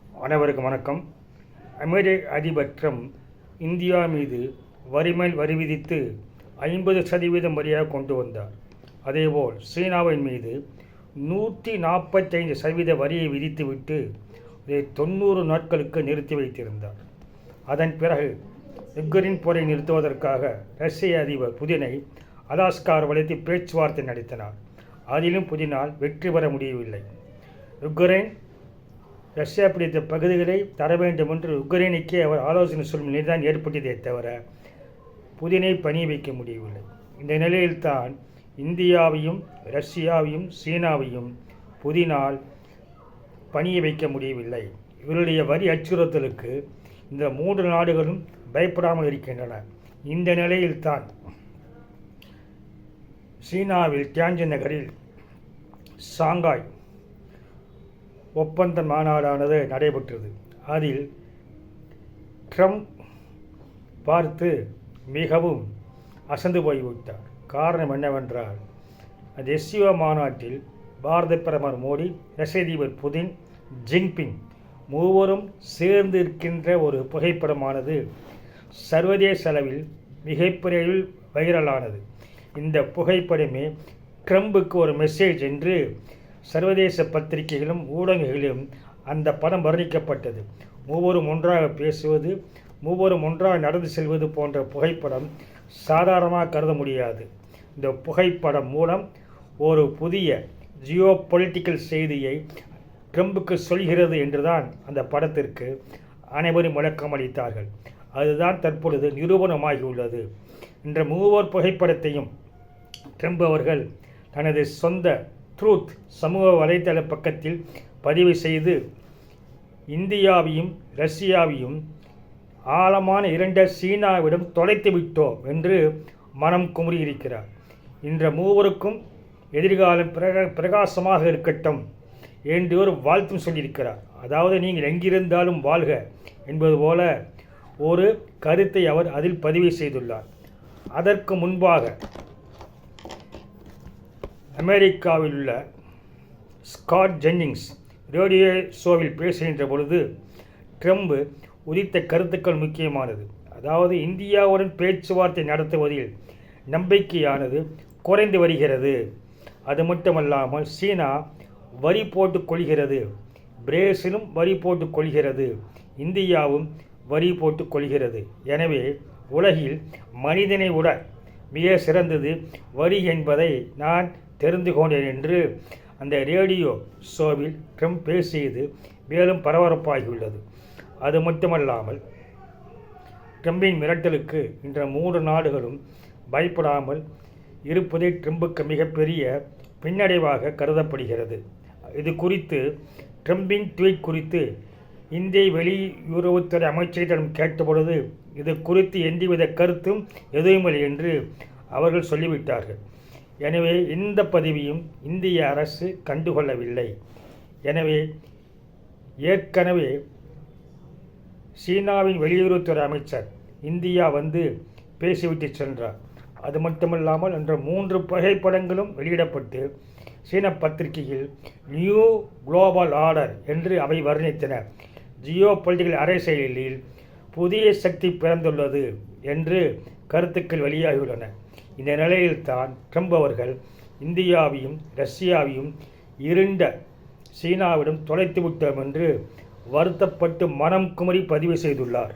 அனைவருக்கும் வணக்கம். அமெரிக்க அதிபர் ட்ரம்ப் இந்தியா மீது வரிமேல் வரி விதித்து 50% வரியாக கொண்டு வந்தார். அதேபோல் சீனாவின் மீது 145% வரியை விதித்துவிட்டு இதை 90 நாட்களுக்கு நிறுத்தி வைத்திருந்தார். அதன் பிறகு யுக்ரைன் போரை நிறுத்துவதற்காக ரஷ்ய அதிபர் புதினை அலாஸ்கார் வளைத்து பேச்சுவார்த்தை நடத்தினார். அதிலும் புதினால் வெற்றி பெற முடியவில்லை. யுக்ரைன் ரஷ்யா பிடித்த பகுதிகளை தர வேண்டும் என்று உக்ரைனுக்கே அவர் ஆலோசனை சொல்லும் நிலைதான் ஏற்பட்டதே தவிர புதினை பணி வைக்க முடியவில்லை. இந்த நிலையில்தான் இந்தியாவையும் ரஷ்யாவையும் சீனாவையும் புதினால் பணிய வைக்க முடியவில்லை. இவருடைய வரி அச்சுறுத்தலுக்கு இந்த 3 நாடுகளும் பயப்படாமல் இருக்கின்றன. இந்த நிலையில்தான் சீனாவில் தியான்ஜின் நகரில் ஷாங்காய் ஒப்பந்த மாநாடானது நடைபெற்றது. அதில் ட்ரம்ப் பார்த்து மிகவும் அசந்து போய்விட்டார். காரணம் என்னவென்றால் அந்த எஸ்சிஓ மாநாட்டில் பாரத பிரதமர் மோடி, ரஷ்ய அதிபர் புதின், ஜின்பிங் மூவரும் சேர்ந்து இருக்கின்ற ஒரு புகைப்படமானது சர்வதேச அளவில் மிகப்பெரிய வைரலானது. இந்த புகைப்படமே ட்ரம்புக்கு ஒரு மெசேஜ் என்று சர்வதேச பத்திரிகைகளும் ஊடகங்களிலும் அந்த படம் வர்ணிக்கப்பட்டது. மூவரும் ஒன்றாக பேசுவது, மூவரும் ஒன்றாக நடந்து செல்வது போன்ற புகைப்படம் சாதாரணமாக கருத முடியாது. இந்த புகைப்படம் மூலம் ஒரு புதிய ஜியோ பொலிட்டிக்கல் செய்தியை ட்ரம்புக்கு சொல்கிறது என்றுதான் அந்த படத்திற்கு அனைவரும் விளக்கம் அளித்தார்கள். அதுதான் தற்பொழுது நிரூபணமாகியுள்ளது. இந்த மூவர் புகைப்படத்தையும் ட்ரம்ப் அவர்கள் தனது சொந்த ட்ரூத் சமூக வலைதள பக்கத்தில் பதிவு செய்து இந்தியாவையும் ரஷ்யாவையும் ஆழமான இரண்ட சீனாவிடம் தொலைத்து விட்டோம் என்று மனம் குமுறியிருக்கிறார். இந்த மூவருக்கும் எதிர்காலம் பிரகாசமாக இருக்கட்டும் என்று ஒரு வாழ்த்தும் சொல்லியிருக்கிறார். அதாவது நீங்கள் எங்கிருந்தாலும் வாழ்க என்பது போல ஒரு கருத்தை அவர் அதில் பதிவு செய்துள்ளார். அதற்கு முன்பாக அமெரிக்காவில் உள்ள ஸ்காட் ஜென்னிங்ஸ் ரேடியோ ஷோவில் பேசுகின்ற பொழுது ட்ரம்ப் உதித்த கருத்துக்கள் முக்கியமானது. அதாவது இந்தியாவுடன் பேச்சுவார்த்தை நடத்துவதில் நம்பிக்கையானது குறைந்து வருகிறது. அது மட்டுமல்லாமல் சீனா வரி போட்டுக் கொள்கிறது, பிரேசிலும் வரி போட்டுக் கொள்கிறது, இந்தியாவும் வரி போட்டுக் கொள்கிறது. எனவே உலகில் மனிதனை விட மிக சிறந்தது வரி என்பதை நான் தெரிந்து கொண்டேன் என்று அந்த ரேடியோ ஷோவில் ட்ரம்ப் பேசியது மேலும் பரபரப்பாகியுள்ளது. அது மட்டுமல்லாமல் ட்ரம்பின் மிரட்டலுக்கு இன்ற 3 நாடுகளும் பயப்படாமல் இருப்பதே ட்ரம்புக்கு மிகப்பெரிய பின்னடைவாக கருதப்படுகிறது. இது குறித்து ட்ரம்பின் ட்வீட் குறித்து இந்திய வெளியுறவுத்துறை அமைச்சரிடம் கேட்டபொழுது இது குறித்து எந்தவித கருத்தும் எதுவுமில்லை என்று அவர்கள் சொல்லிவிட்டார்கள். எனவே இந்த பதிவையும் இந்திய அரசு கண்டுகொள்ளவில்லை. எனவே ஏற்கனவே சீனாவின் வெளியுறவுத்துறை அமைச்சர் இந்தியா வந்து பேசிவிட்டு சென்றார். அது மட்டுமல்லாமல் என்ற 3 புகைப்படங்களும் வெளியிடப்பட்டு சீன பத்திரிகையில் நியூ குளோபல் ஆர்டர் என்று அவை வர்ணித்தன. ஜியோ பொலிட்டிக்கல் அரசியலில் புதிய சக்தி பிறந்துள்ளது என்று கருத்துக்கள் வெளியாகியுள்ளன. இந்த நிலையில்தான் ட்ரம்ப் அவர்கள் இந்தியாவையும் ரஷ்யாவையும் இருண்ட சீனாவிடம் தொலைத்து விட்டோம் என்று வருத்தப்பட்டு மனம் குமரி பதிவு செய்துள்ளார்.